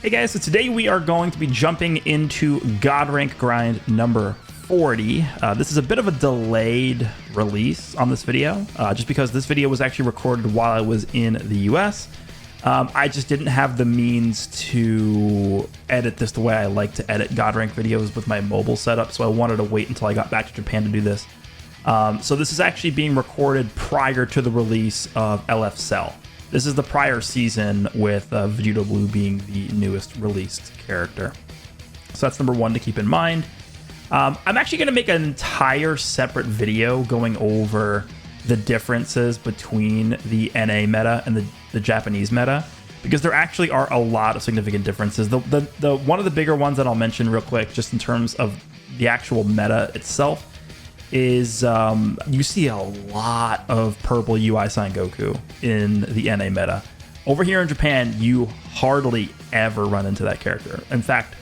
Hey guys, so today we are going to be jumping into God Rank Grind number 40. This is a bit of a delayed release on this video, just because this video was actually recorded while I was in the US. I just didn't have the means to edit this the way I like to edit God Rank videos with my mobile setup, so I wanted to wait until I got back to Japan to do this. So this is actually being recorded prior to the release of LF Cell. This is the prior season with Vegito Blue being the newest released character. So that's number one to keep in mind. I'm actually going to make an entire separate video going over the differences between the NA meta and the Japanese meta, because there actually are a lot of significant differences. The one of the bigger ones that I'll mention real quick, just in terms of the actual meta itself, is you see a lot of purple UI Sign Goku in the NA meta. Over here in Japan, you hardly ever run into that character. In fact,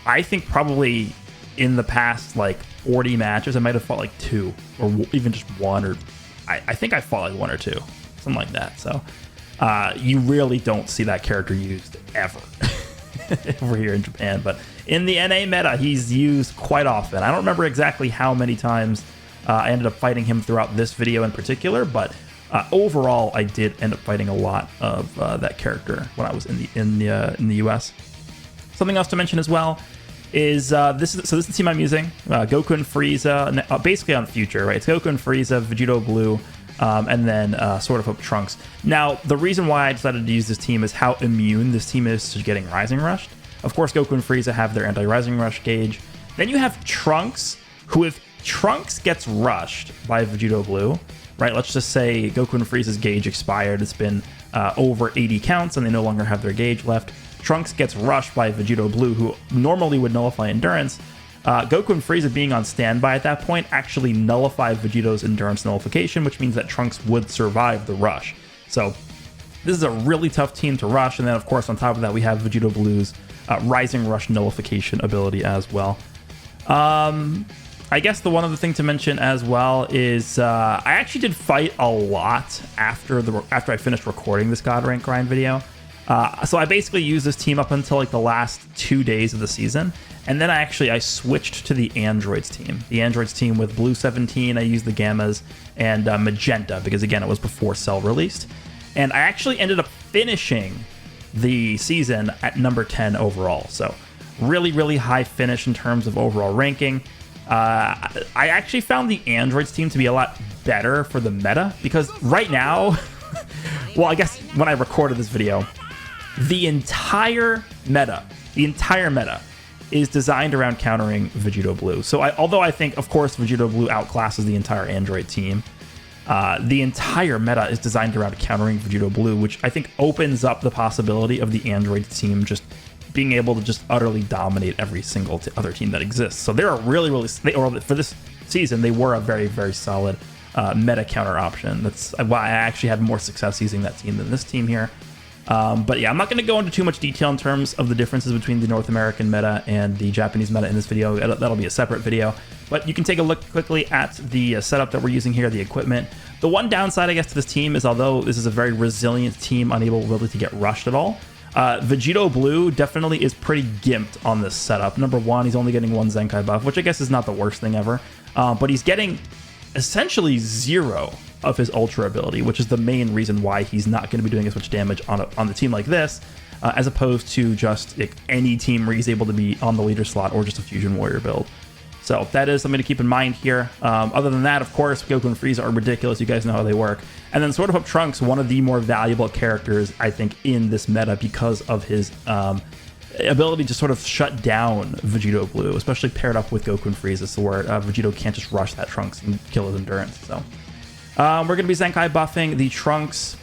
I think probably in the past like 40 matches, I might have fought like 2 or even just 1, or I think I fought like 1 or 2, something like that. So you really don't see that character used ever over here in Japan. But in the NA meta, he's used quite often. I don't remember exactly how many times I ended up fighting him throughout this video in particular, but overall, I did end up fighting a lot of that character when I was in the US. Something else to mention as well is this is the team I'm using: Goku and Frieza, basically on Future, right? It's Goku and Frieza, Vegito Blue, and then Sword of Hope Trunks. Now, the reason why I decided to use this team is how immune this team is to getting Rising Rushed. Of course, Goku and Frieza have their anti-Rising Rush gauge. Then you have Trunks, who, if Trunks gets rushed by Vegito Blue, right? Let's just say Goku and Frieza's gauge expired. It's been over 80 counts, and they no longer have their gauge left. Trunks gets rushed by Vegito Blue, who normally would nullify Endurance. Goku and Frieza being on standby at that point actually nullify Vegito's Endurance nullification, which means that Trunks would survive the rush. So this is a really tough team to rush. And then, of course, on top of that, we have Vegito Blue's Rising Rush nullification ability as well. I guess the one other thing to mention as well is I actually did fight a lot after I finished recording this God Rank Grind video. So I basically used this team up until like the last 2 days of the season. And then I switched to the Androids team. The Androids team with Blue 17, I used the Gammas, and Magenta, because again, it was before Cell released. And I actually ended up finishing the season at number 10 overall. So really, really high finish in terms of overall ranking. I actually found the Androids team to be a lot better for the meta, because right now, well, I guess when I recorded this video, the entire meta is designed around countering Vegito Blue. So although I think, of course, Vegito Blue outclasses the entire Android team, the entire meta is designed around countering Vegito Blue, which I think opens up the possibility of the Android team just being able to just utterly dominate every single other team that exists. So they're for this season, they were a very, very solid meta counter option. That's why I actually had more success using that team than this team here. But yeah, I'm not going to go into too much detail in terms of the differences between the North American meta and the Japanese meta in this video. That'll be a separate video. But you can take a look quickly at the setup that we're using here, the equipment. The one downside, I guess, to this team is, although this is a very resilient team, unable really to get rushed at all, Vegito Blue definitely is pretty gimped on this setup. Number one, he's only getting 1 Zenkai buff, which I guess is not the worst thing ever. But he's getting essentially 0 of his Ultra ability, which is the main reason why he's not going to be doing as much damage on the team like this, as opposed to just like, any team where he's able to be on the leader slot or just a Fusion Warrior build. So that is something to keep in mind here. Other than that, of course, Goku and Frieza are ridiculous. You guys know how they work. And then Sword of Hope Trunks, one of the more valuable characters, I think, in this meta because of his ability to sort of shut down Vegito Blue, especially paired up with Goku and Frieza, so where Vegito can't just rush that Trunks and kill his Endurance. So we're going to be Zenkai buffing the Trunks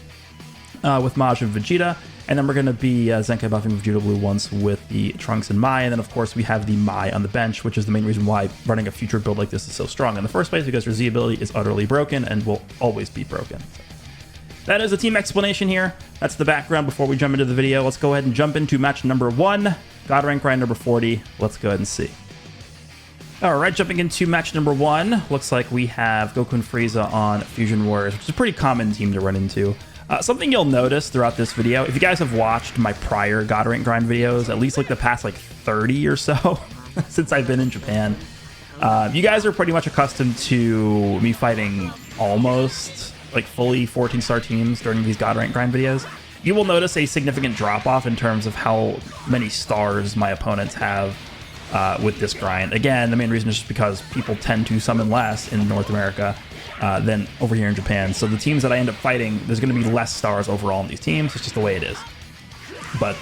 with Maj and Vegeta, and then we're going to be Zenkai buffing Vegito Blue once with the Trunks and Mai, and then of course we have the Mai on the bench, which is the main reason why running a future build like this is so strong in the first place, because her Z ability is utterly broken and will always be broken. So that is the team explanation here. That's the background before we jump into the video. Let's go ahead and jump into match number 1, God Rank Grind number 40. Let's go ahead and see. Alright, jumping into match number 1. Looks like we have Goku and Frieza on Fusion Warriors, which is a pretty common team to run into. Something you'll notice throughout this video, if you guys have watched my prior God Rank grind videos, at least like the past like 30 or so since I've been in Japan, you guys are pretty much accustomed to me fighting almost like fully 14-star teams during these God Rank grind videos. You will notice a significant drop-off in terms of how many stars my opponents have with this grind. Again, the main reason is just because people tend to summon less in North America than over here in Japan. So the teams that I end up fighting, there's going to be less stars overall in these teams. It's just the way it is. But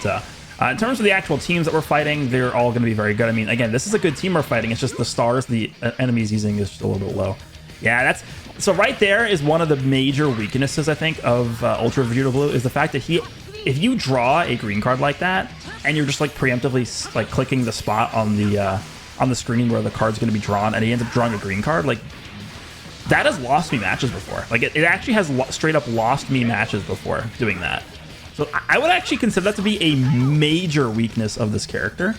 in terms of the actual teams that we're fighting, they're all going to be very good. I mean, again, this is a good team we're fighting. It's just the stars the enemy is using is just a little bit low. Yeah, that's... So right there is one of the major weaknesses, I think, of Ultra Vegito Blue, is the fact that if you draw a green card like that, and you're just like preemptively like clicking the spot on the screen where the card's going to be drawn, and he ends up drawing a green card, like that has lost me matches before. Like it actually has straight up lost me matches before doing that. So I would actually consider that to be a major weakness of this character.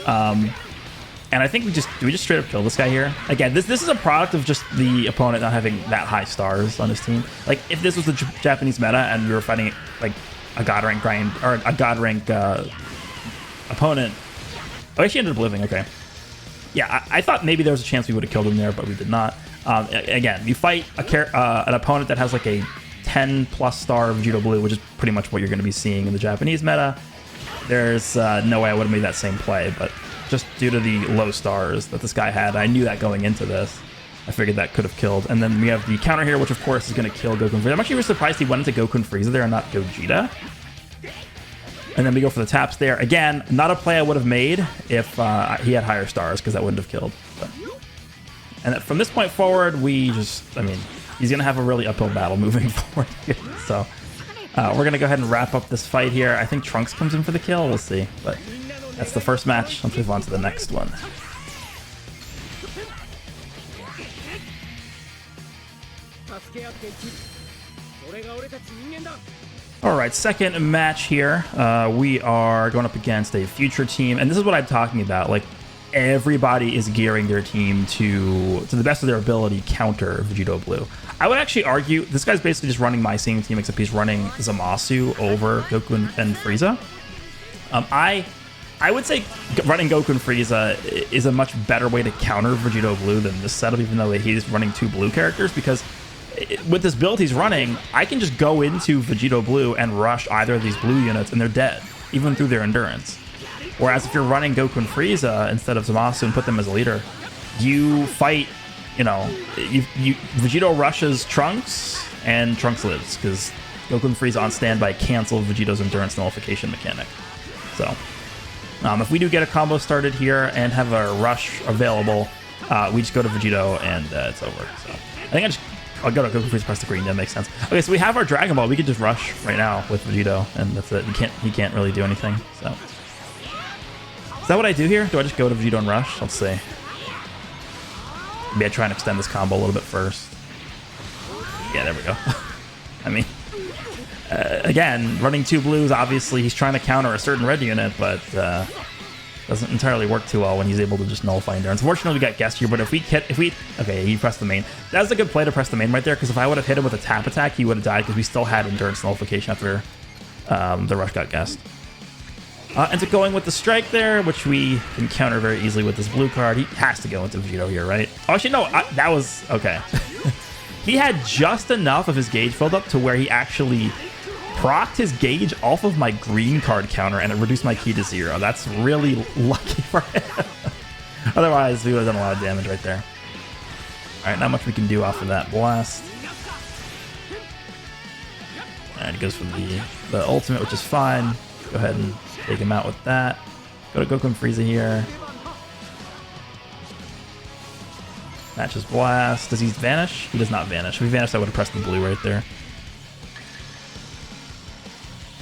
And I think we just straight up kill this guy here. Again, this is a product of just the opponent not having that high stars on his team. Like if this was the Japanese meta and we were fighting like a God Rank grind or a God Rank opponent. Oh, she ended up living. Okay. Yeah, I thought maybe there was a chance we would have killed him there, but we did not. Again, you fight an opponent that has like a 10+ star Vegito Blue, which is pretty much what you're going to be seeing in the Japanese meta. There's no way I would have made that same play, but just due to the low stars that this guy had, I knew that going into this. I figured that could have killed. And then we have the counter here, which of course is going to kill Goku and Frieza. I'm actually surprised he went into Goku and Frieza there and not Gogeta. And then we go for the taps there. Again, not a play I would have made if he had higher stars, because that wouldn't have killed. But. And from this point forward, I mean, he's going to have a really uphill battle moving forward here. So we're going to go ahead and wrap up this fight here. I think Trunks comes in for the kill. We'll see. But that's the first match. Let's move on to the next one. All right, second match here. We are going up against a future team, and this is what I'm talking about. Like, everybody is gearing their team to the best of their ability counter Vegito Blue. I would actually argue this guy's basically just running my same team, except he's running Zamasu over Goku and Frieza. I would say running Goku and Frieza is a much better way to counter Vegito Blue than this setup, even though he's running two blue characters, because with this build he's running, I can just go into Vegito Blue and rush either of these blue units and they're dead, even through their endurance. Whereas if you're running Goku and Frieza instead of Zamasu and put them as a leader, you fight, Vegito rushes Trunks and Trunks lives, because Goku and Frieza on standby cancel Vegito's endurance nullification mechanic. So if we do get a combo started here and have a rush available, we just go to Vegito and it's over. So I think I'll go to Goku Frieza, press the green. That makes sense. Okay, so we have our Dragon Ball. We could just rush right now with Vegito, and that's it. He can't really do anything. So is that what I do here? Do I just go to Vegito and rush? Let's see. Maybe I try and extend this combo a little bit first. Yeah, there we go. I mean, again, running two blues, obviously he's trying to counter a certain red unit, but doesn't entirely work too well when he's able to just nullify endurance. Unfortunately, we got guessed here, but if we okay, he pressed the main. That was a good play to press the main right there, because if I would have hit him with a tap attack, he would have died, because we still had endurance nullification after the rush got guessed. Ends up going with the strike there, which we can counter very easily with this blue card. He has to go into Vegito here, right? Oh, actually, no, that was okay. He had just enough of his gauge filled up to where he actually procced his gauge off of my green card counter, and it reduced my key to 0. That's really lucky for him. Otherwise, we would have done a lot of damage right there. All right, not much we can do off of that blast. All right, it goes for the ultimate, which is fine. Go ahead and take him out with that. Go to Goku and Frieza here. Matches blast. Does he vanish? He does not vanish. If he vanished, I would have pressed the blue right there.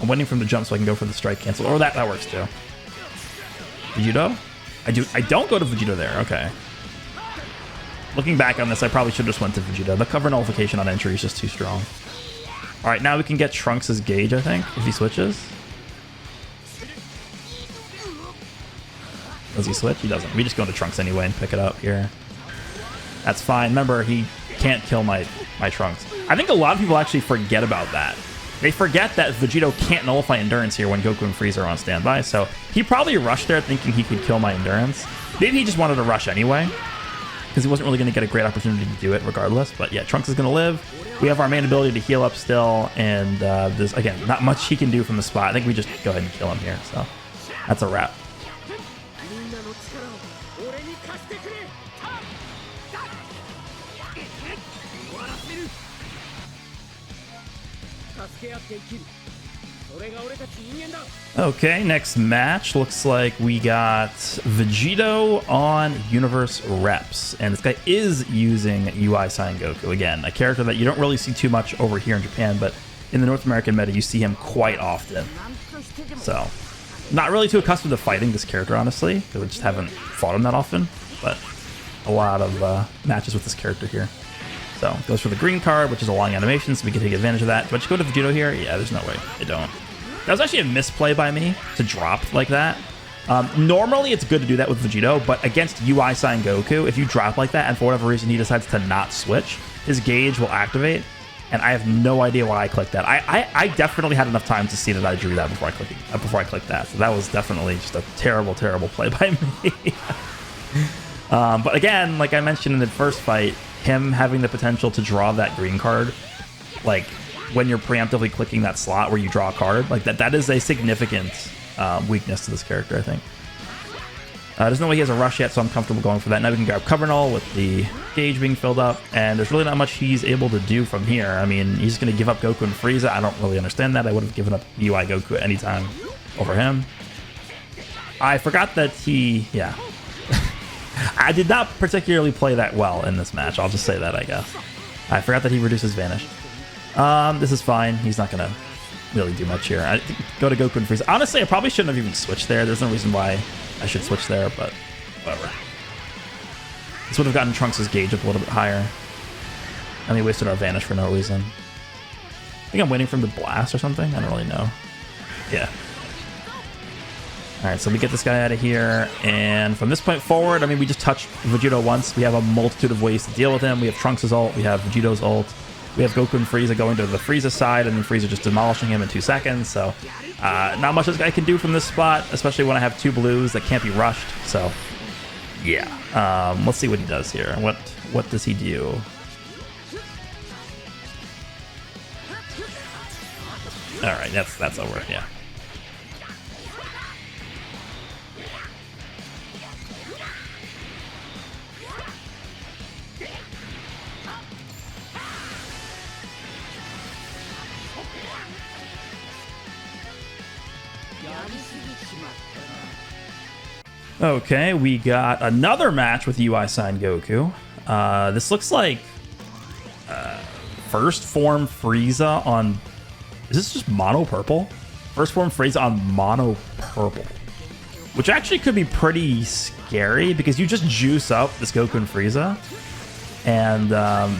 I'm waiting for him to jump so I can go for the strike cancel. Or that works too. Vegito? I don't go to Vegito there. Okay. Looking back on this, I probably should have just went to Vegito. The cover nullification on entry is just too strong. All right, now we can get Trunks' gauge, I think, if he switches. Does he switch? He doesn't. We just go into Trunks anyway and pick it up here. That's fine. Remember, he can't kill my Trunks. I think a lot of people actually forget about that. They forget that Vegito can't nullify Endurance here when Goku and Frieza are on standby, so he probably rushed there thinking he could kill my Endurance. Maybe he just wanted to rush anyway, because he wasn't really going to get a great opportunity to do it regardless. But yeah, Trunks is going to live. We have our main ability to heal up still, and there's, again, not much he can do from the spot. I think we just go ahead and kill him here, so that's a wrap. Okay, next match looks like we got Vegito on Universe Reps, and this guy is using UI Sign Goku, again, a character that you don't really see too much over here in Japan, but in the North American meta you see him quite often. So, not really too accustomed to fighting this character, honestly, because I just haven't fought him that often, but a lot of matches with this character here. So, goes for the green card, which is a long animation, so we can take advantage of that. Do I just go to Vegito here? Yeah, there's no way I don't. That was actually a misplay by me to drop like that. Normally, it's good to do that with Vegito, but against UI Sign Goku, if you drop like that and for whatever reason he decides to not switch, his gauge will activate, and I have no idea why I clicked that. I definitely had enough time to see that I drew that before I clicked that. So that was definitely just a terrible, terrible play by me. But again, like I mentioned in the first fight, him having the potential to draw that green card, like when you're preemptively clicking that slot where you draw a card, like that is a significant weakness to this character, I think. There's no way he has a rush yet, so I'm comfortable going for that. Now we can grab Cover Null with the gauge being filled up, and there's really not much he's able to do from here. I mean, he's going to give up Goku and Frieza. I don't really understand that. I would have given up UI Goku at any time over him. I forgot that he, yeah. I did not particularly play that well in this match. I'll just say that, I guess. I forgot that he reduces Vanish. This is fine. He's not going to really do much here. I think go to Goku and Frieza. Honestly, I probably shouldn't have even switched there. There's no reason why I should switch there, but whatever. This would have gotten Trunks' gauge up a little bit higher. And we wasted our Vanish for no reason. I think I'm waiting for him to blast or something. I don't really know. Yeah. Alright, so we get this guy out of here, and from this point forward, I mean, we just touched Vegito once. We have a multitude of ways to deal with him. We have Trunks' ult, we have Vegito's ult, we have Goku and Frieza going to the Frieza side, and then Frieza just demolishing him in 2 seconds, so not much this guy can do from this spot, especially when I have 2 blues that can't be rushed, so yeah. Let's see what he does here. What does he do? Alright, that's over, yeah. Okay, we got another match with UI Sign Goku. This looks like first form Frieza on... Is this just mono purple? First form Frieza on mono purple. Which actually could be pretty scary because you just juice up this Goku and Frieza. And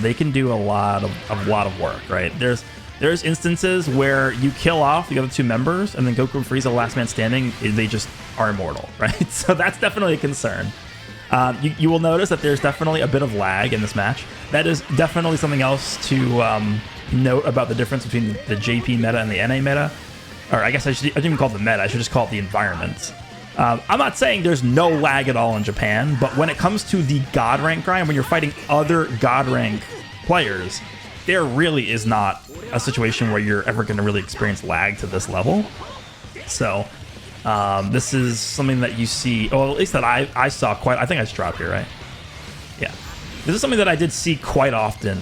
they can do a lot of work, right? There's instances where you kill off the other 2 members, and then Goku and Frieza, last man standing, they just are immortal, right? So that's definitely a concern. You will notice that there's definitely a bit of lag in this match. That is definitely something else to note about the difference between the JP meta and the NA meta. Or I guess I didn't even call it the meta, I should just call it the environment. I'm not saying there's no lag at all in Japan, but when it comes to the God rank grind, when you're fighting other God rank players, there really is not a situation where you're ever going to really experience lag to this level. So this is something that you see, well, at least that I saw quite, I think I just dropped here, right? Yeah. This is something that I did see quite often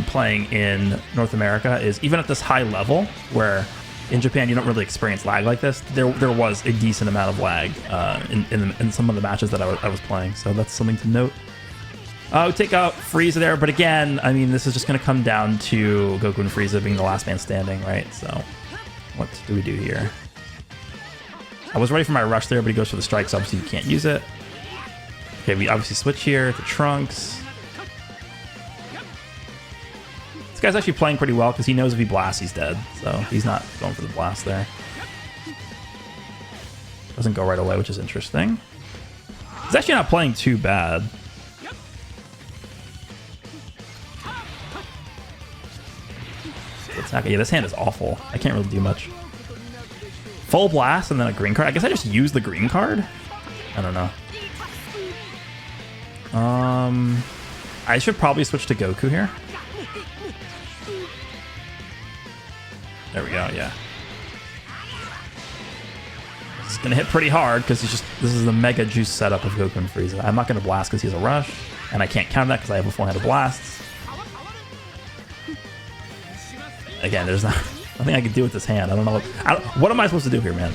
playing in North America, is even at this high level, where in Japan you don't really experience lag like this, there was a decent amount of lag in some of the matches that I was playing. So that's something to note. We take out Frieza there, but again, I mean, this is just going to come down to Goku and Frieza being the last man standing, right? So, what do we do here? I was ready for my rush there, but he goes for the strike, so obviously you can't use it. Okay, we obviously switch here to Trunks. This guy's actually playing pretty well, because he knows if he blasts, he's dead. So, he's not going for the blast there. Doesn't go right away, which is interesting. He's actually not playing too bad. What's Okay, yeah, this hand is awful. I can't really do much. Full blast and then a green card. I guess I just use the green card? I don't know. I should probably switch to Goku here. There we go, yeah. This is gonna hit pretty hard because this is the mega juice setup of Goku and Frieza. I'm not gonna blast because he has a rush, and I can't counter that because I have a full-handed blasts. Again, there's nothing I can do with this hand. I don't know what am I supposed to do here, man?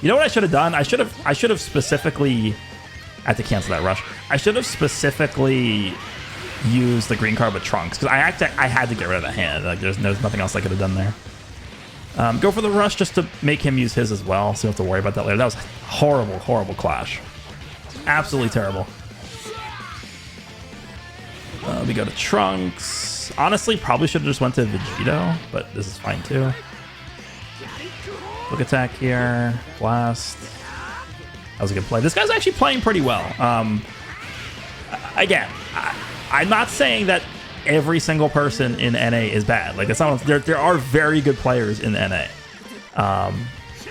You know what I should have done? I should have specifically. I had to cancel that rush. I should have specifically used the green card with Trunks because I had to get rid of that hand. Like there's nothing else I could have done there. Go for the rush just to make him use his as well, so you don't have to worry about that later. That was a horrible, horrible clash. Absolutely terrible. We go to Trunks. Honestly, probably should have just went to Vegito, but this is fine too. Quick attack here. Blast. That was a good play. This guy's actually playing pretty well. Again, I'm not saying that every single person in NA is bad. Like that's not. There are very good players in NA.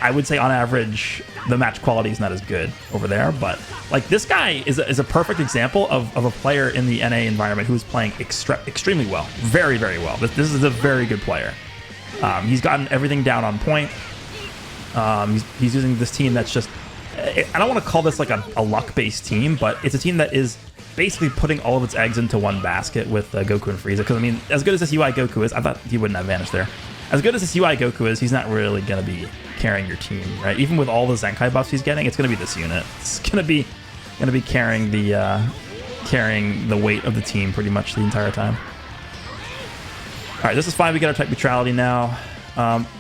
I would say on average the match quality is not as good over there, but like this guy is a perfect example of a player in the NA environment who is playing extremely well, very, very well. This is a very good player. He's gotten everything down on point. He's using this team that's just. I don't want to call this like a luck-based team, but it's a team that is basically putting all of its eggs into one basket with Goku and Frieza. Because, I mean, as good as this UI Goku is, I thought he wouldn't have vanished there. As good as this UI Goku is, he's not really going to be carrying your team, right? Even with all the Zenkai buffs he's getting, it's going to be this unit. It's going to be carrying the weight of the team pretty much the entire time. All right, this is fine. We get our type neutrality now.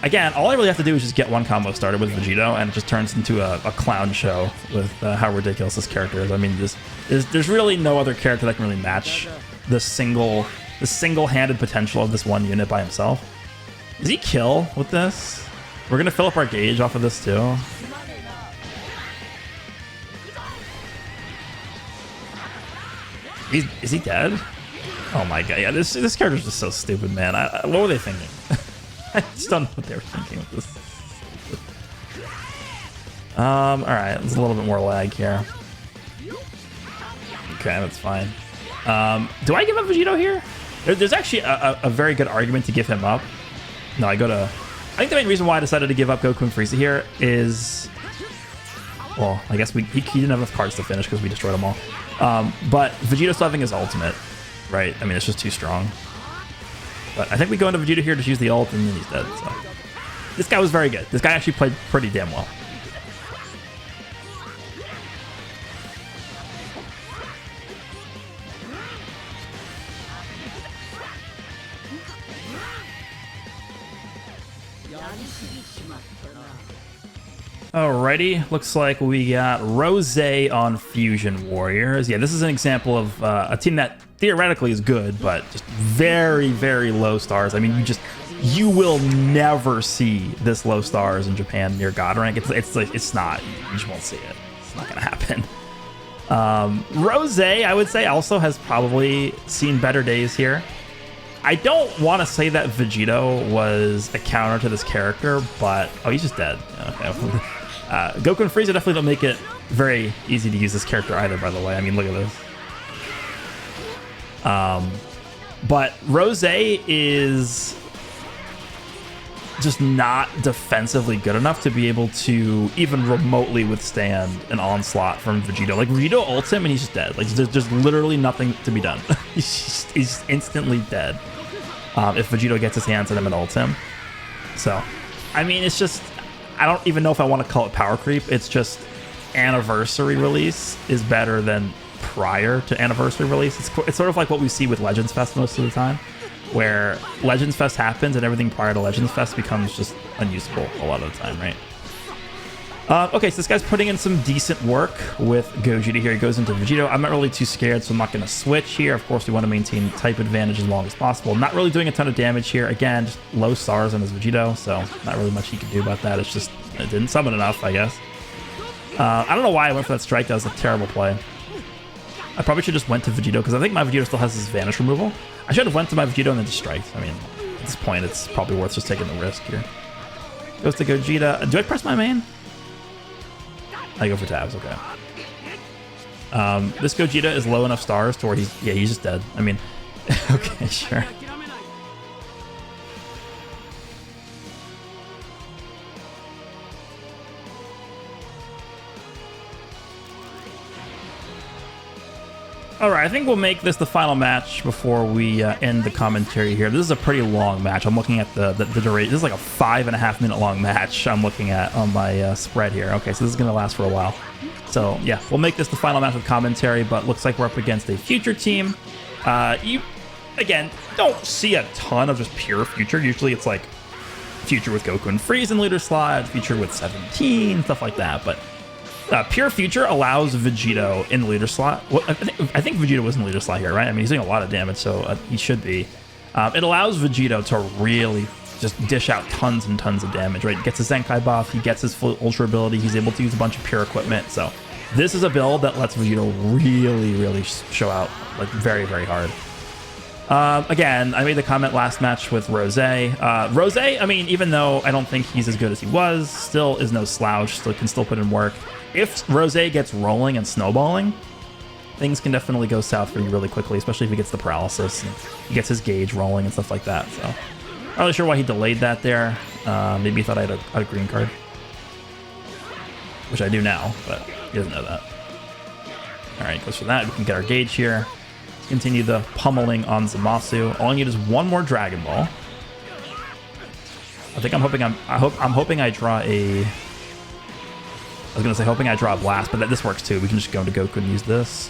Again, all I really have to do is just get one combo started with Vegito, and it just turns into a clown show with how ridiculous this character is. I mean, there's really no other character that can really match the single-handed potential of this one unit by himself. Does he kill with this? We're gonna fill up our gauge off of this too. Is he dead? Oh my god! Yeah, this character's just so stupid, man. What were they thinking? I just don't know what they were thinking with this. All right, there's a little bit more lag here. Okay, that's fine. Do I give up Vegito here? There's actually a very good argument to give him up. No, I think the main reason why I decided to give up Goku and Frieza here is, well, I guess he didn't have enough cards to finish because we destroyed them all. But Vegito still having his ultimate, right? I mean, it's just too strong. But I think we go into Vegeta here to use the ult, and then he's dead. So this guy was very good. This guy actually played pretty damn well. Alrighty, looks like we got Rose on Fusion Warriors. Yeah, this is an example of a team that theoretically is good, but just very, very low stars. I mean, you will never see this low stars in Japan near God rank. It's not. You just won't see it. It's not gonna happen. Rose, I would say, also has probably seen better days here. I don't want to say that Vegito was a counter to this character, but oh, he's just dead. Okay. Goku and Frieza definitely don't make it very easy to use this character either, by the way. I mean, look at this. But Rose is just not defensively good enough to be able to even remotely withstand an onslaught from Vegito. Like, Vegito ults him and he's just dead. Like, there's literally nothing to be done. he's instantly dead if Vegito gets his hands on him and ults him. So, I mean, it's just... I don't even know if I want to call it power creep. It's just anniversary release is better than prior to anniversary release. It's sort of like what we see with Legends Fest most of the time, where Legends Fest happens and everything prior to Legends Fest becomes just unusable a lot of the time, right? Okay, so this guy's putting in some decent work with Gogeta here. He goes into Vegito. I'm not really too scared, so I'm not going to switch here. Of course, we want to maintain type advantage as long as possible. Not really doing a ton of damage here. Again, just low stars on his Vegito, so not really much he can do about that. It's just, it didn't summon enough, I guess. I don't know why I went for that strike. That was a terrible play. I probably should have just went to Vegito, because I think my Vegito still has his vanish removal. I should have went to my Vegito and then just striked. I mean, At this point, it's probably worth just taking the risk here. Goes to Gogeta. Do I press my main? I go for tabs, okay. This Gogeta is low enough stars to where he's just dead. I mean, okay, sure. All right, I think we'll make this the final match before we end the commentary here. This is a pretty long match. I'm looking at the duration. This is like a 5.5 minute long match I'm looking at on my spread here. Okay, so this is going to last for a while. So, yeah, we'll make this the final match with commentary, but looks like we're up against a future team. You, again, don't see a ton of just pure future. Usually it's like future with Goku and Frieza in leader slot, future with 17, stuff like that, but pure future allows Vegito in the leader slot. Well, I think Vegito was in the leader slot here, right? I mean, he's doing a lot of damage, so he should be. It allows Vegito to really just dish out tons and tons of damage, right? He gets his Zenkai buff, he gets his full ultra ability, he's able to use a bunch of pure equipment. So this is a build that lets Vegito really show out like very, very hard. Again, I made the comment last match with Rose. Rose, I mean, even though I don't think he's as good as he was, still is no slouch, still can still put in work. If Rose gets rolling and snowballing, things can definitely go south for you really quickly, especially if he gets the paralysis and he gets his gauge rolling and stuff like that. So, not really sure why he delayed that there. Maybe he thought I had a green card, which I do now, but he doesn't know that. All right, goes for that. We can get our gauge here. Continue the pummeling on Zamasu. All I need is one more Dragon Ball. I think I'm hoping I draw a. I was gonna say hoping I draw a blast, but this works too. We can just go into Goku and use this.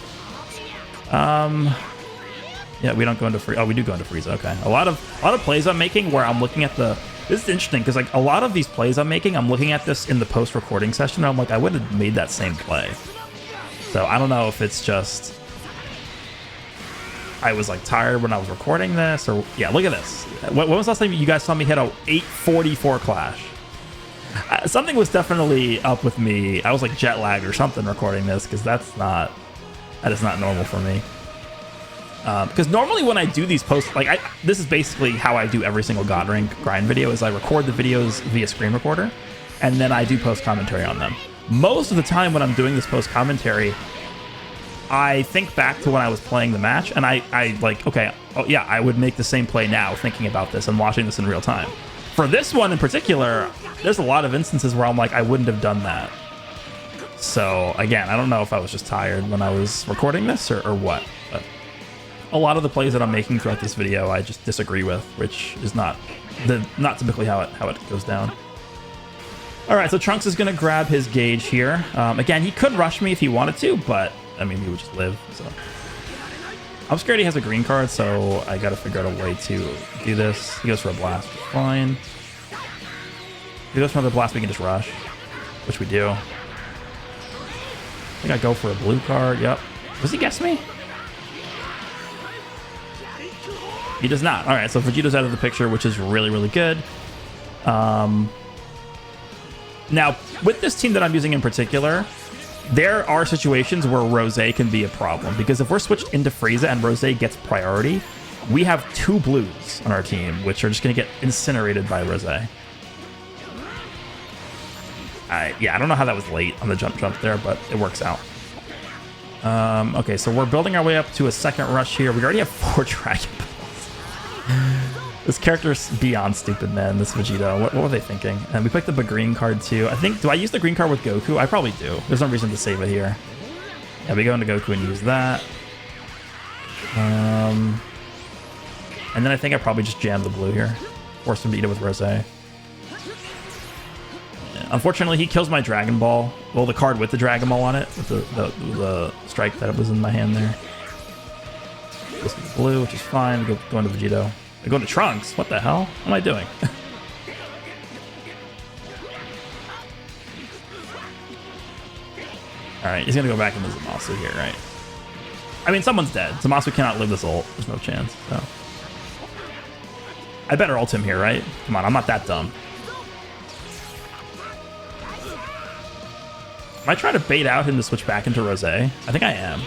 Yeah, we don't go into Frieza. Oh, we do go into Frieza. Okay, a lot of plays I'm making where I'm looking at the. This is interesting because like a lot of these plays I'm making, I'm looking at this in the post-recording session. And I'm like, I would have made that same play. So I don't know if it's just I was like tired when I was recording this, or yeah, look at this. When was the last time you guys saw me hit a 844 clash? Something was definitely up with me. I was like jet lagged or something recording this because that is not normal for me. Because normally when I do these posts, like this is basically how I do every single God Rank grind video is I record the videos via screen recorder and then I do post commentary on them. Most of the time when I'm doing this post commentary, I think back to when I was playing the match and I like, okay, oh yeah, I would make the same play now thinking about this and watching this in real time. For this one in particular, there's a lot of instances where I'm like, I wouldn't have done that. So again, I don't know if I was just tired when I was recording this or what, but a lot of the plays that I'm making throughout this video, I just disagree with, which is not typically how it goes down. All right, so Trunks is gonna grab his gauge here. Again, he could rush me if he wanted to, but I mean, he would just live, so. I'm scared he has a green card, so I gotta figure out a way to do this. He goes for a blast, fine. If he goes for another blast, we can just rush, which we do. I think I go for a blue card, yep. Does he guess me? He does not. All right, so Vegito's out of the picture, which is really good. Now, with this team that I'm using in particular, there are situations where Rose can be a problem because if we're switched into Frieza and Rose gets priority, we have 2 blues on our team, which are just going to get incinerated by Rose. Yeah, I don't know how that was late on the jump there, but it works out. Okay, so we're building our way up to a second rush here. We already have 4 Dragon Balls. This character's beyond stupid, man. This Vegito. What were they thinking? And we picked up a green card too. I think, do I use the green card with Goku? I probably do. There's no reason to save it here. Yeah, we go into Goku and use that. And then I think I probably just jammed the blue here. Force him to eat it with Rose. Yeah, unfortunately, he kills my Dragon Ball. Well, the card with the Dragon Ball on it, with the strike that was in my hand there. This is blue, which is fine. We go into Vegito. I go into Trunks. What the hell? What am I doing? All right, he's gonna go back into Zamasu here, right? I mean, someone's dead. Zamasu cannot live this ult. There's no chance. So. I better ult him here, right? Come on, I'm not that dumb. Am I trying to bait out him to switch back into Rose? I think I am.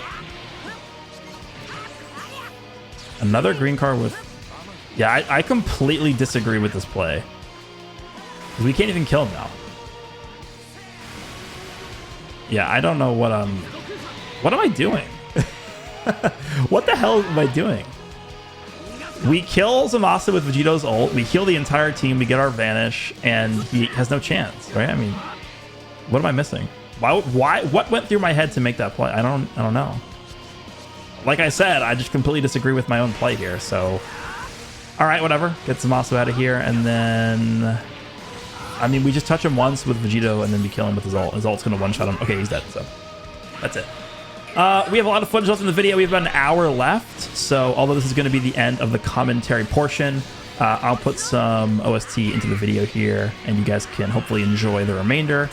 Another green card with Yeah, I completely disagree with this play. We can't even kill him now. Yeah, I don't know what am I doing? What the hell am I doing? We kill Zamasu with Vegito's ult, we heal the entire team, we get our vanish, and he has no chance, right? I mean, what am I missing? What went through my head to make that play? I don't know. Like I said, I just completely disagree with my own play here, so all right, whatever. Get Zamasu out of here, and then I mean, we just touch him once with Vegito, and then we kill him with his ult. His ult's gonna one-shot him. Okay, he's dead, so that's it. We have a lot of footage left in the video. We have about an hour left, so although this is going to be the end of the commentary portion, I'll put some OST into the video here, and you guys can hopefully enjoy the remainder.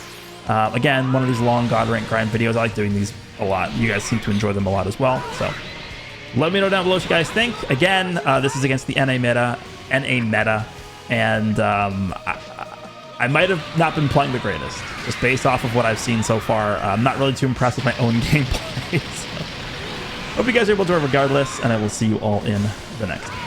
Again, one of these long God rank grind videos. I like doing these a lot. You guys seem to enjoy them a lot as well, so let me know down below what you guys think. Again, this is against the NA meta, and I might have not been playing the greatest, just based off of what I've seen so far. I'm not really too impressed with my own gameplay. So hope you guys are able to regardless, and I will see you all in the next one.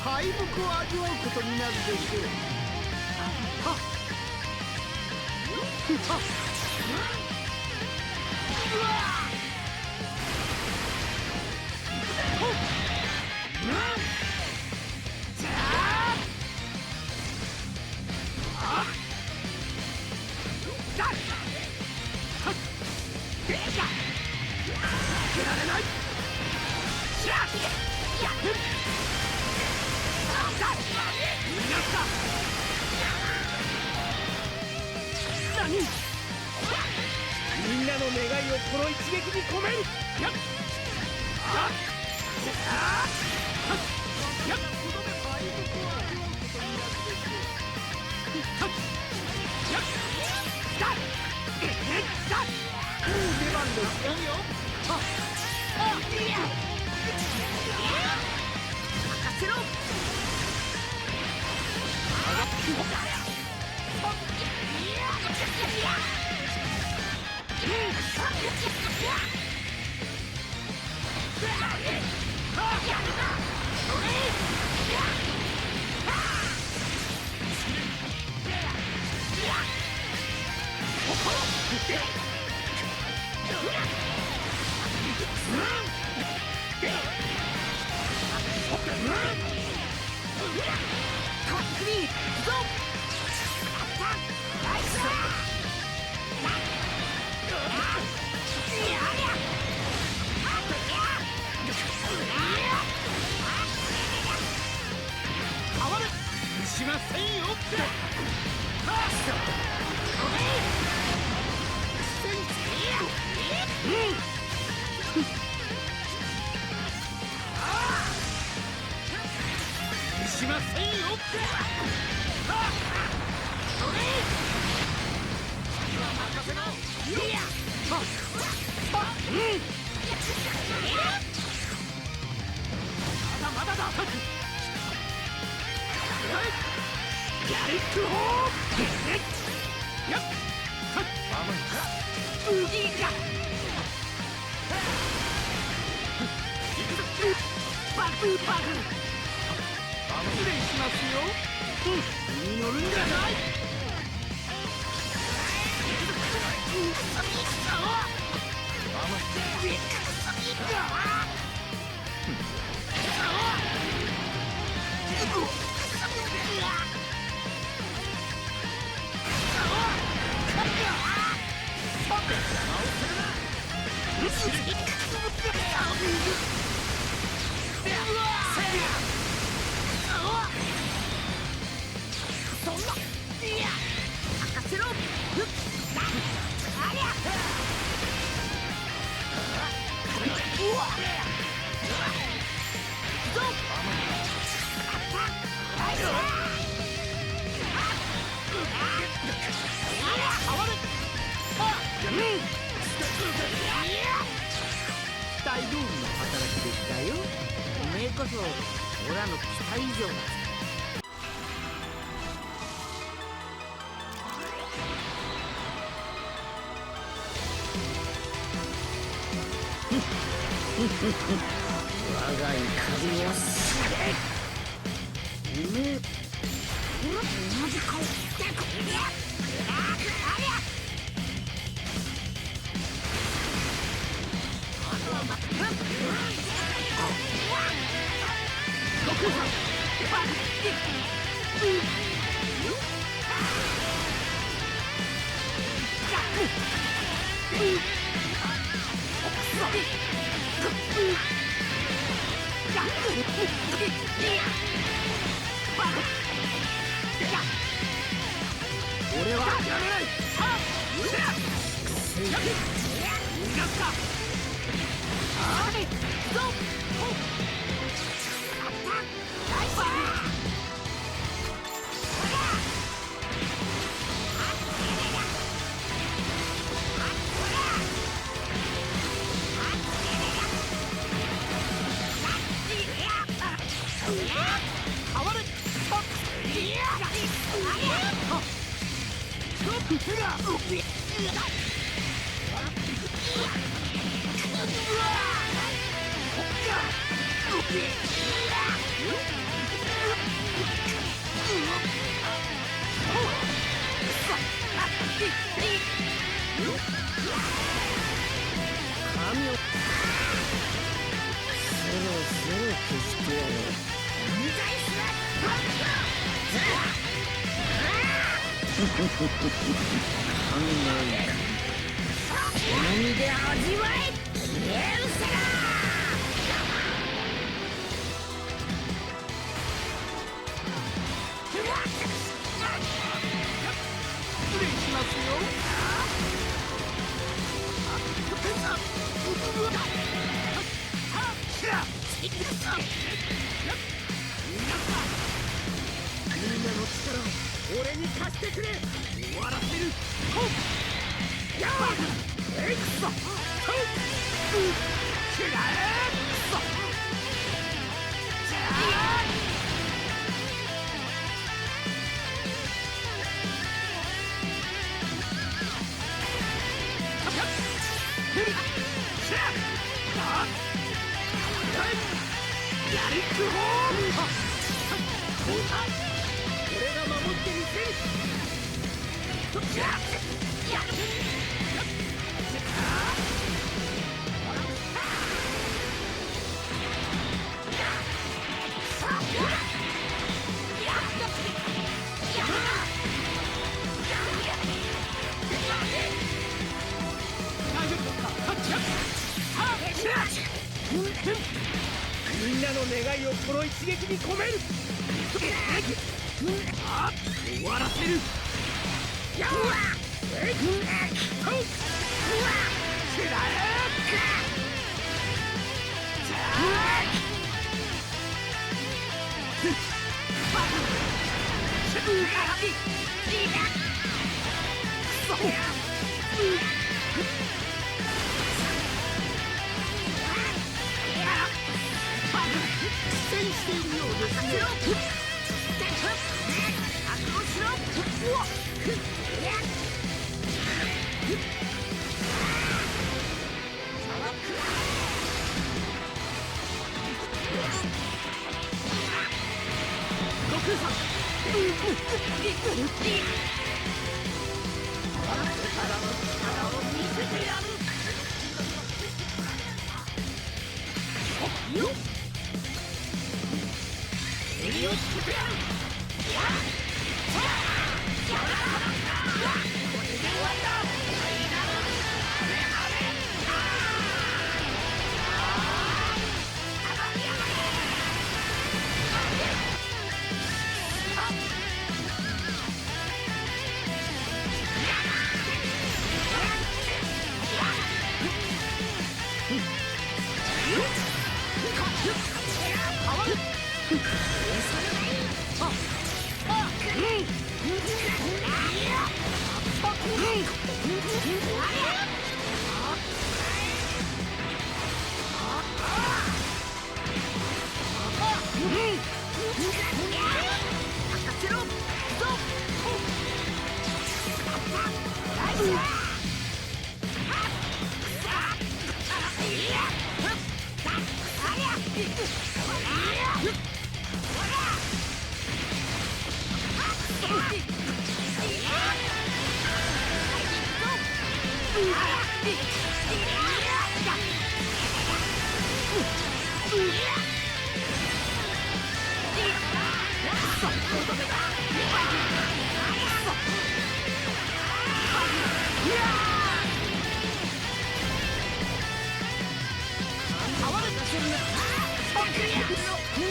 敗北を味わうことになるでしょう。みんなの願いをこの一撃に込める。出番ですよ。任せろ。しませんよ。しませんよ。任せろ。まだまだだ。やりくほー。やっ。ブギーか。バクバク。失礼しますよ。に乗るんじゃない。そんな。いや。任せろ。期待通りの働きでしたよ。おめえこそオラの期待以上だ。我が怒りを知れ。おめえオラと同じ顔してくれ。俺はやめない。さあ逃がすか。あれぞ変わる。神をそろそろ消してやろう。神の意好みで味わえ。許せな。失礼しますよ。みんなの力を俺に貸してくれ。終わらせる。やあエクソくらえクソじゃあやりくほ俺が守ってみせる。みんなの願いをこの一撃に込める。終わらせる。やっ苦戦しているようですね。覚悟しろ。悟空さん。力を見せてやる。よっ襟をつけてやる。これで終わりだ。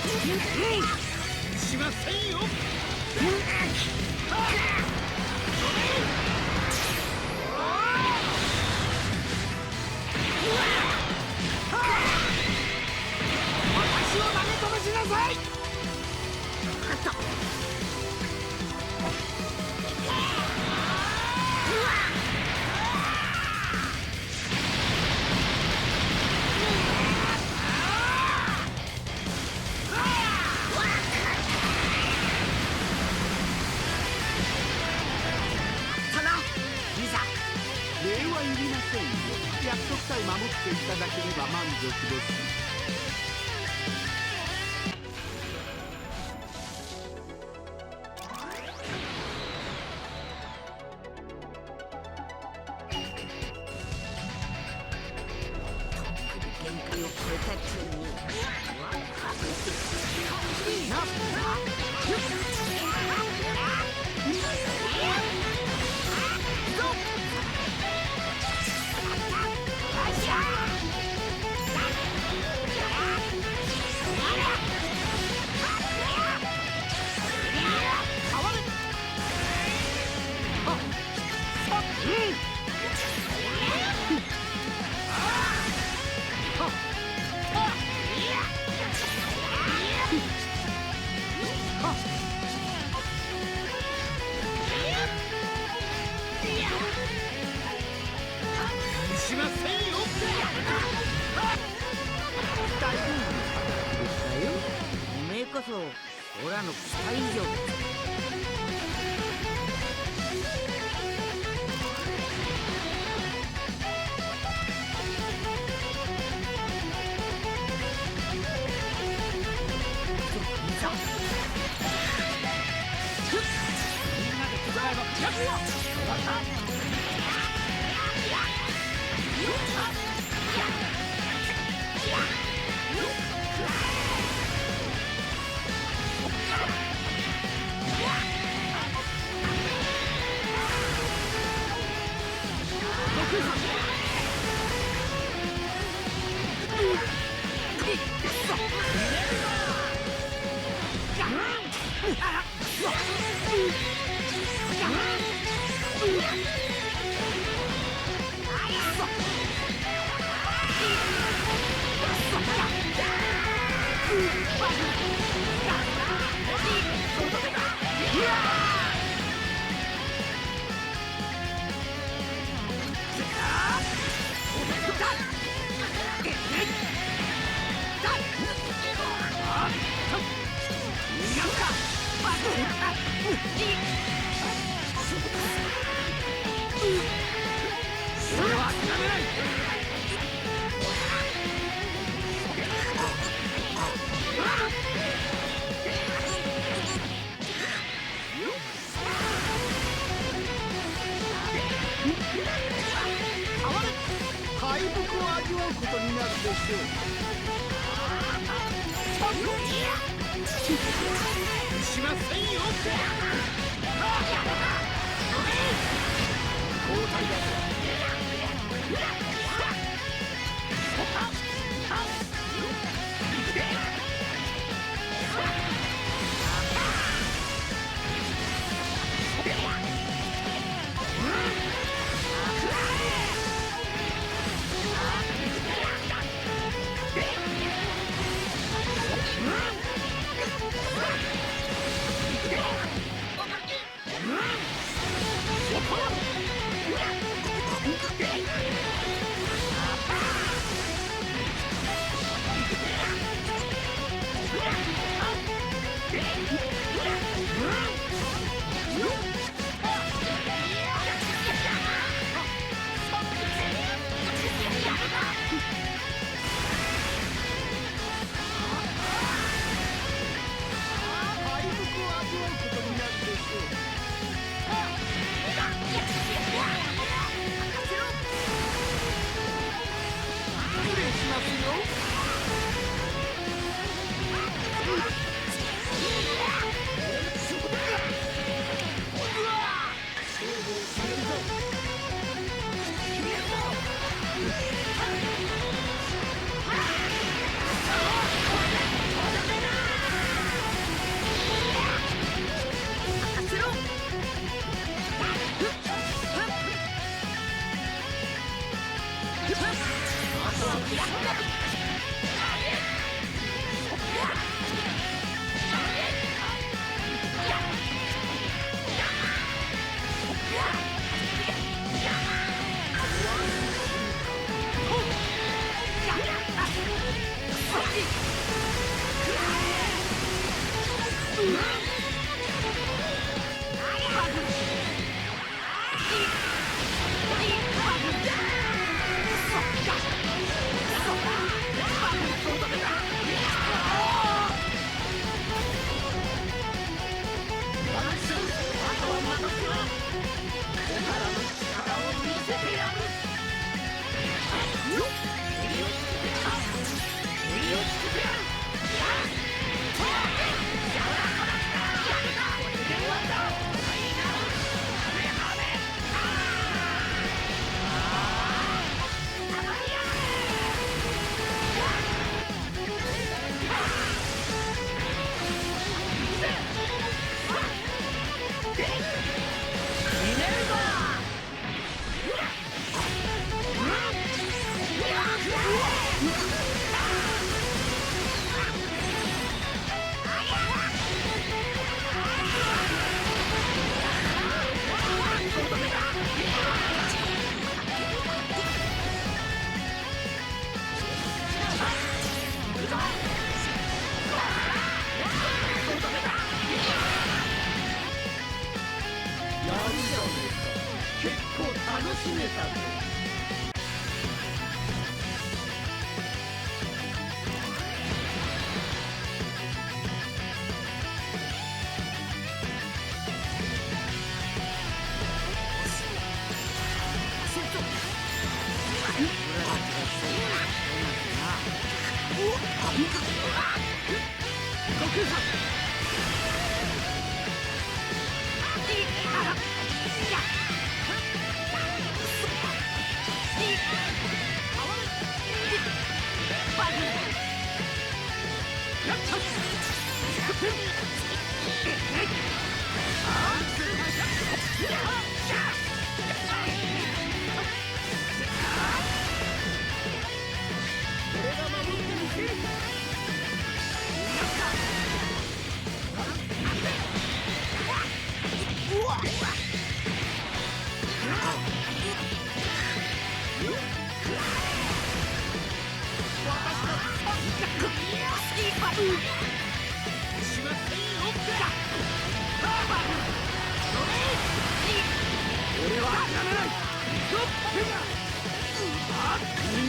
しませんよ。私を投げ飛ばしなさい。礼はいりませんよ。約束さえ守っていただければ満足です。限界を超えた君にしませんよ。大丈夫だよ。おめえこそオラの期待以上だ。俺は諦めない。敗北を味わうことになるでしょう。しませんよ。交代だ。みん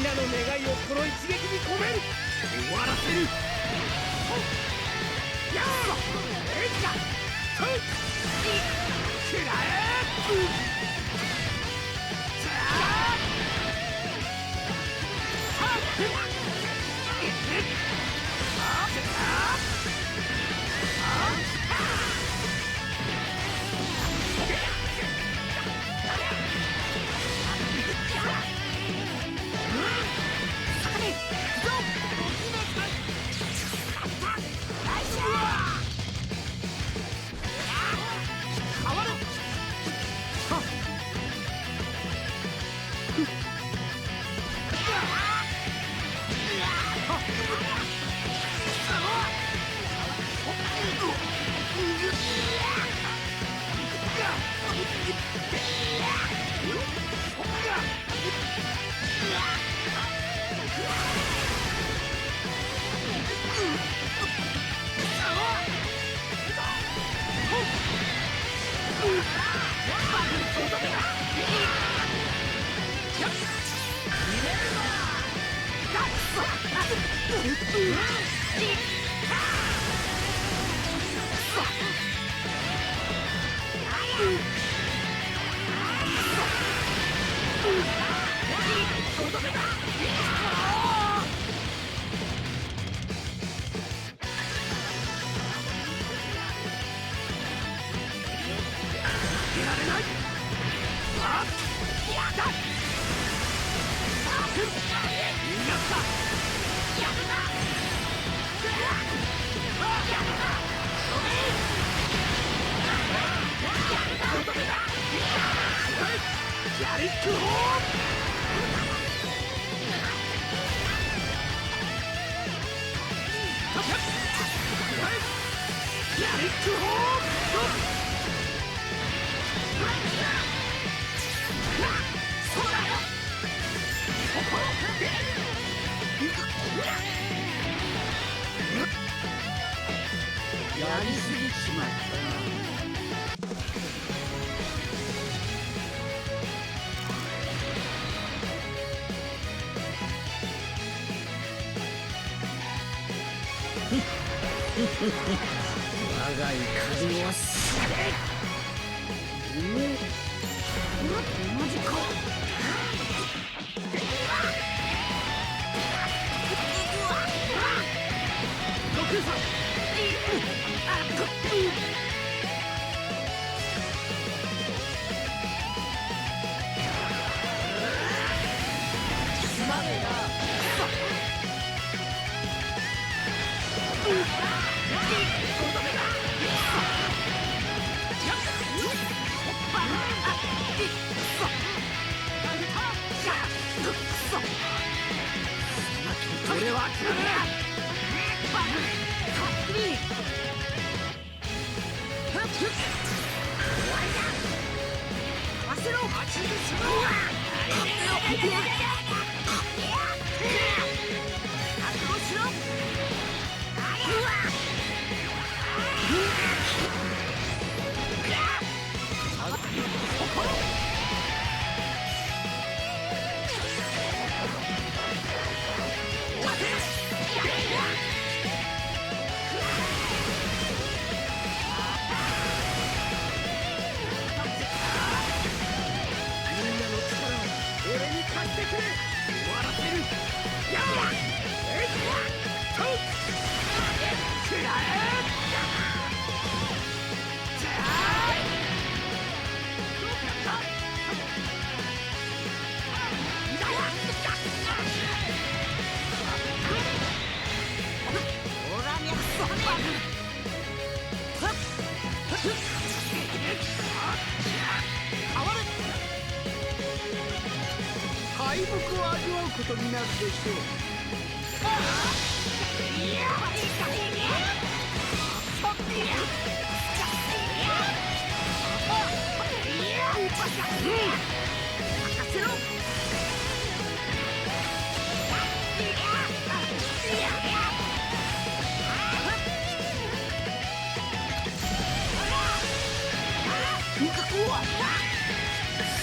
なの願いをこの一撃に込める。終わらせる。やあえいかとくらえ。ややりすぎちまった我が怒りを知れ。マジか。俺は諦めない。敗北を味わうことになるでしょう。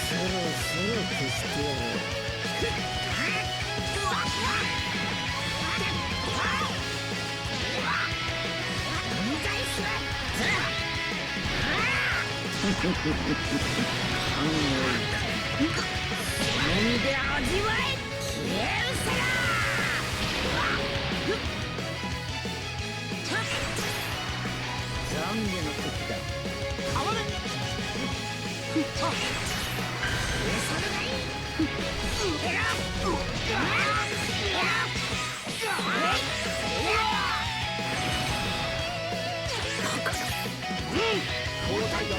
そろそろ消してやろう。飲んで味わえ消えるさら。懺悔の時だ。変われ。それがいい。交代だ。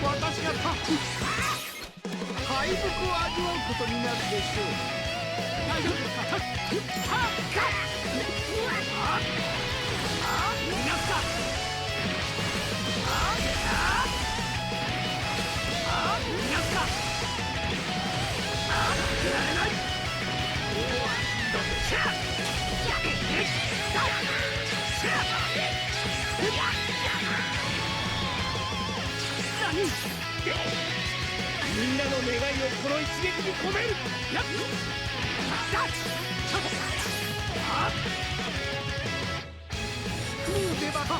私が敗北を味わうことになるでしょう。大丈夫ですか？逃がすか？逃がすか？やれない。みんなの願いをこの一撃に込める。やっ食う出番。当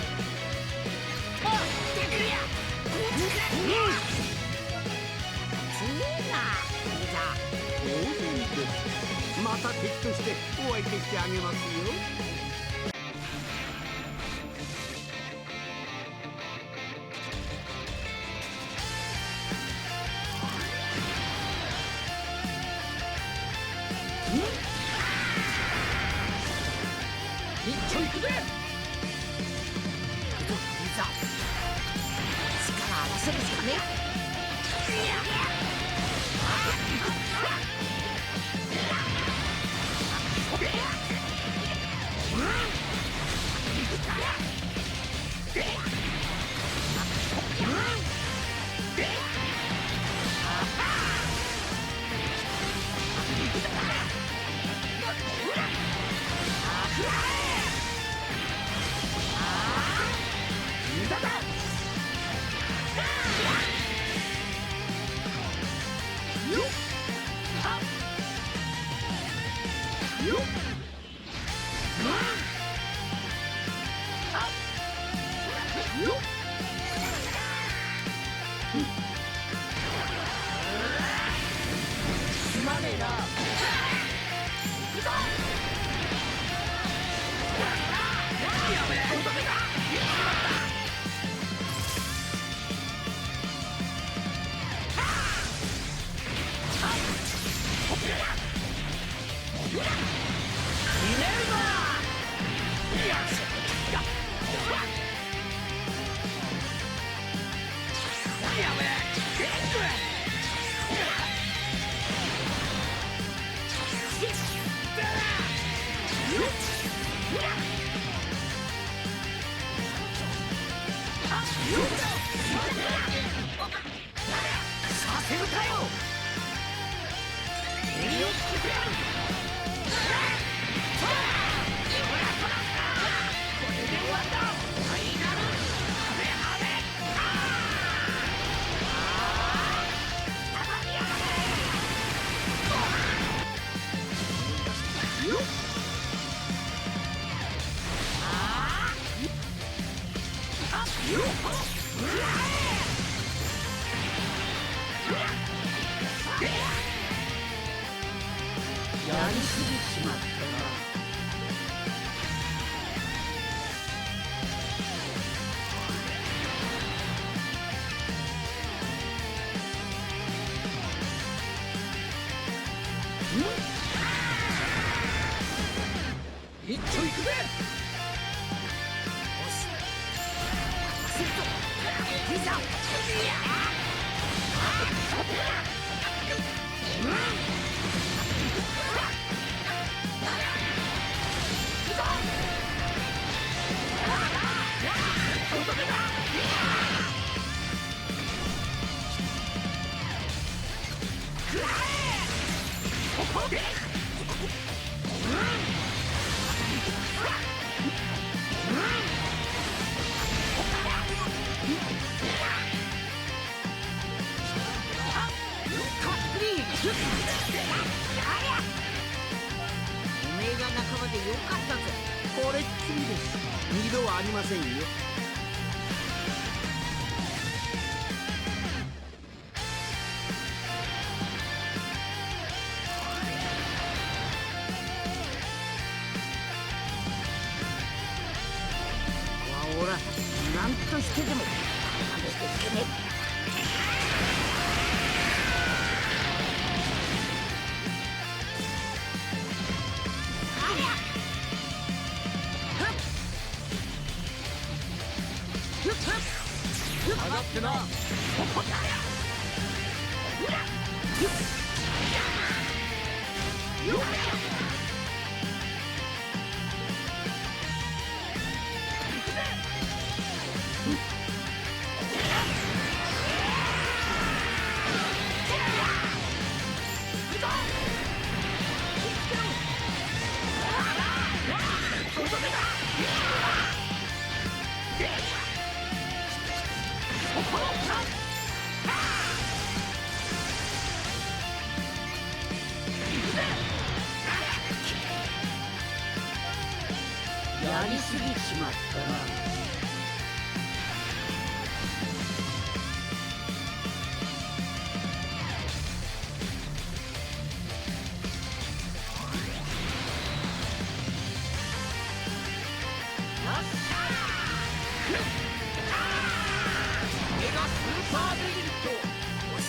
然です。また敵としてお相手してあげますよ。一丁いくぜ。いざ力合わせるしかね。すまねえな。させるかよ。やりすぎちまったな。一丁いくぜ。よしセットいざ。おめえが仲間でよかったぜ。これっきりです。二度はありませんよ。ほら、なんとしてでも試してくれ。上がってな。やりすぎちまったな。メガスーパーベギット。よし。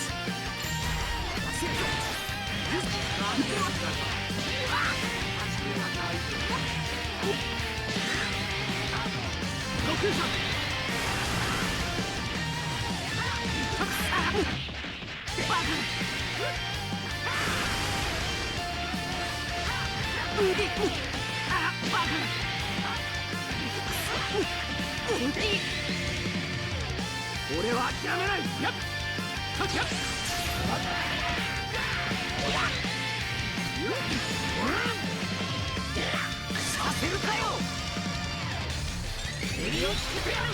焦るぞ。なんでわったか。始めはないぞ。6分俺は諦めない。やっさせるかよ。襟をつけてやる。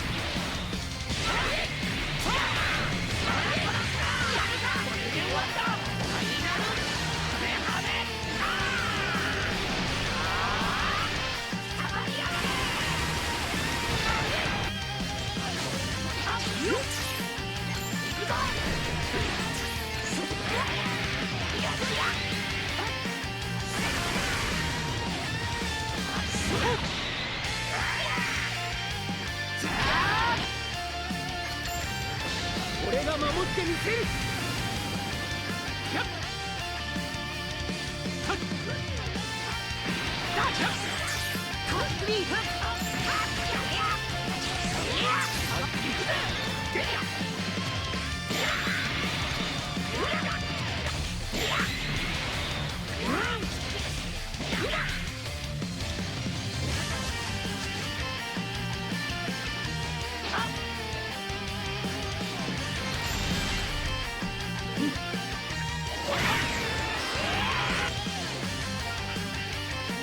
俺が守ってみせる。やっはっだっコンビーフ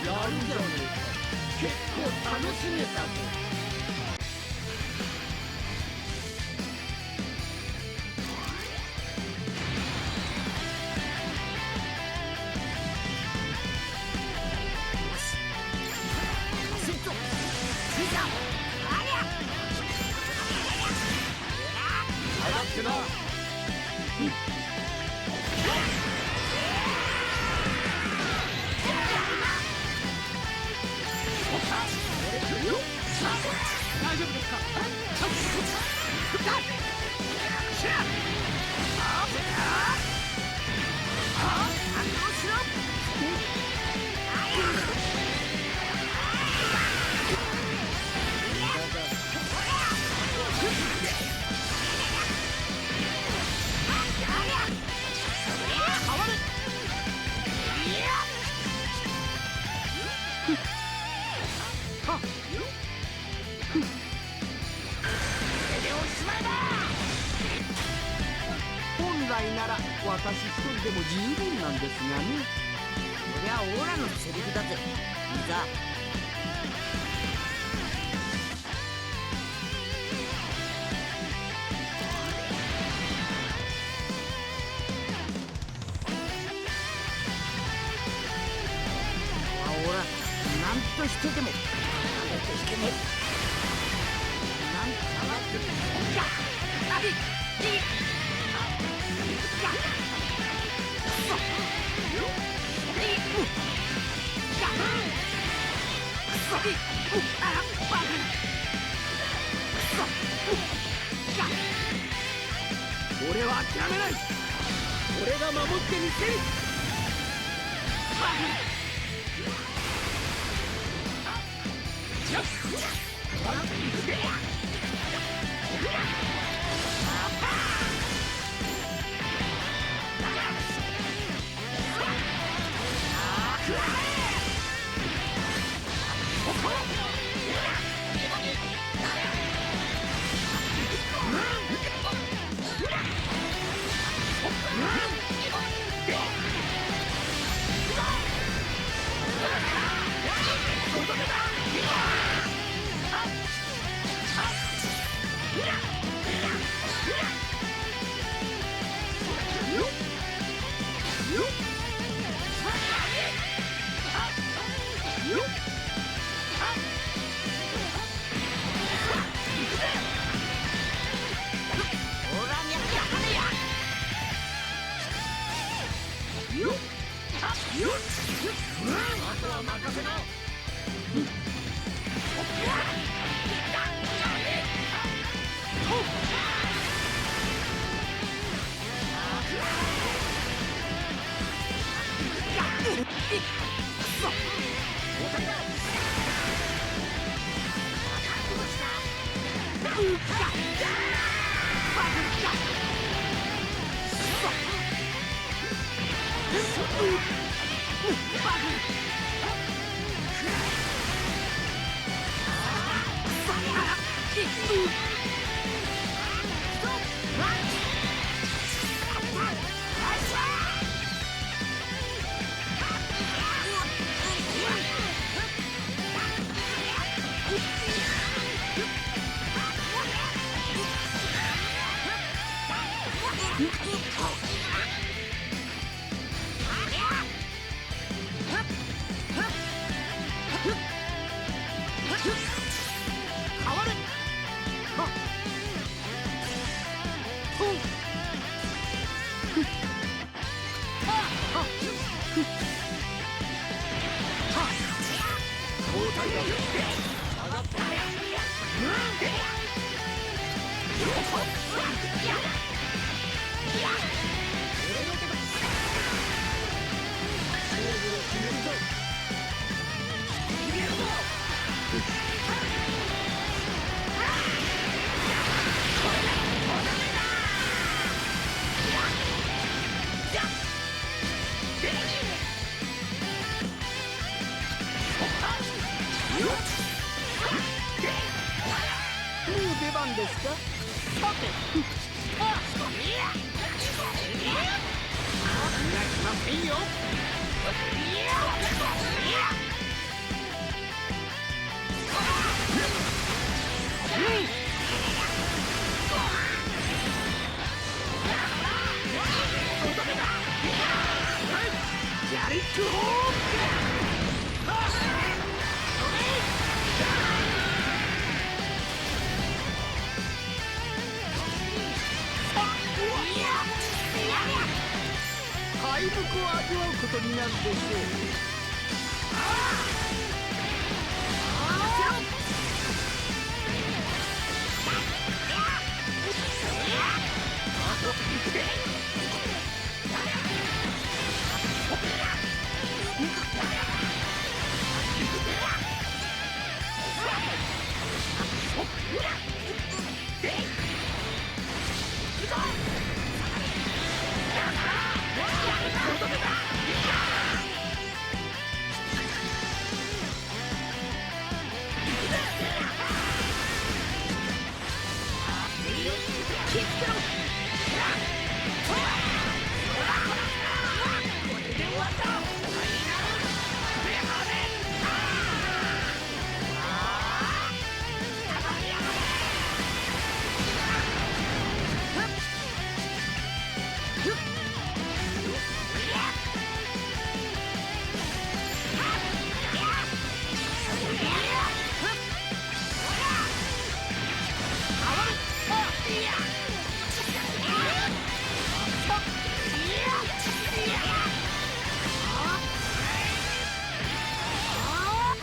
やるんじゃねえか。結構楽しめたぞ。上がってな。大丈夫ですか。本来なら私一人でも十分なんですがね。そりゃオーラのセリフだぜ。いざ。オーラなんとしてでもなんとしてもなんと下がってる。俺は諦めない。俺が守ってみせる。あとは任せな。出番ですか。さて、気がしませんよ。やりっちゅうほ敗北を味わうことになるでしょう。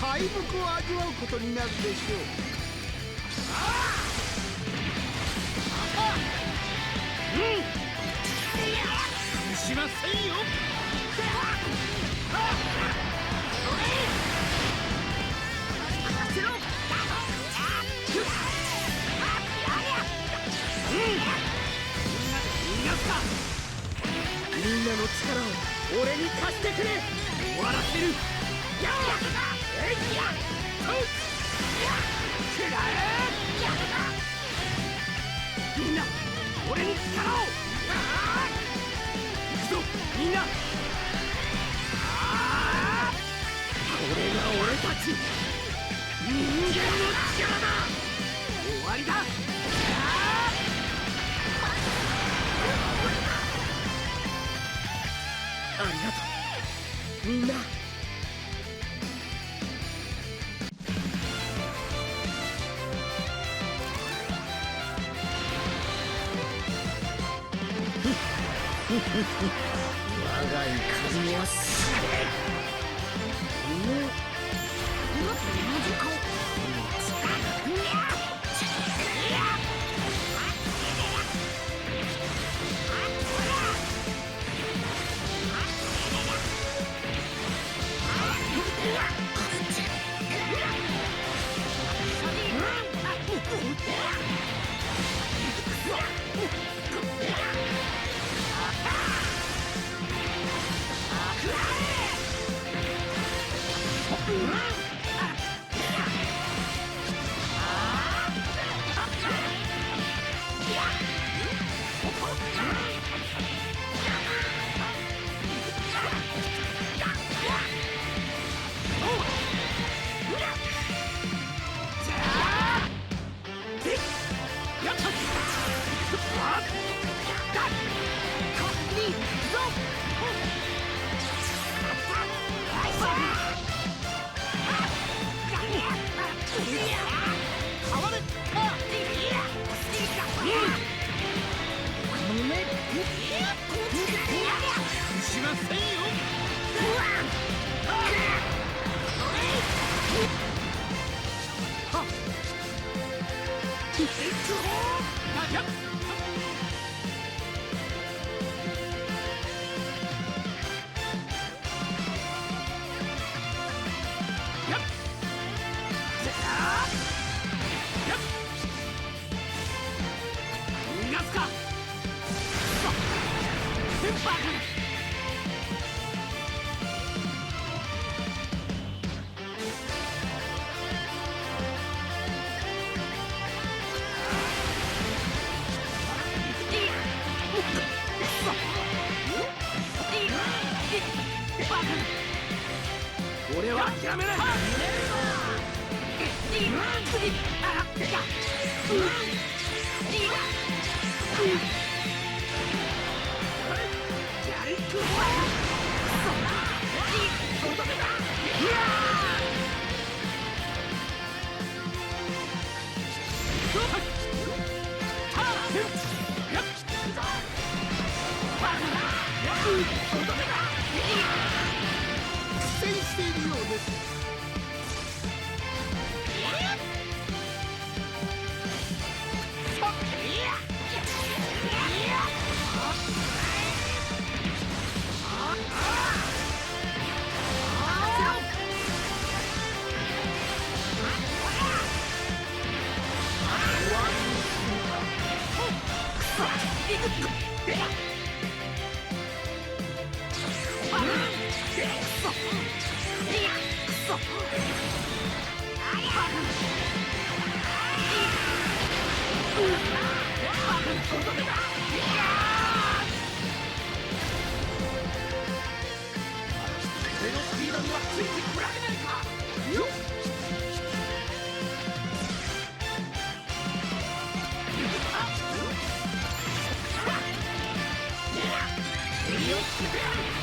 敗北を味わうことになるでしょう。しませんよ。みんなの力を俺に貸してくれ。終わらせる。みんな俺に力を。行くぞみんな。これが俺たち人間の力だ。終わりだ。ありがとうみんな。我が怒りを知れ。しませんよ。逃がすか。バカ。俺は諦めない。苦戦しているようです。俺のスピードにはついてこられないか。よっ。よっ。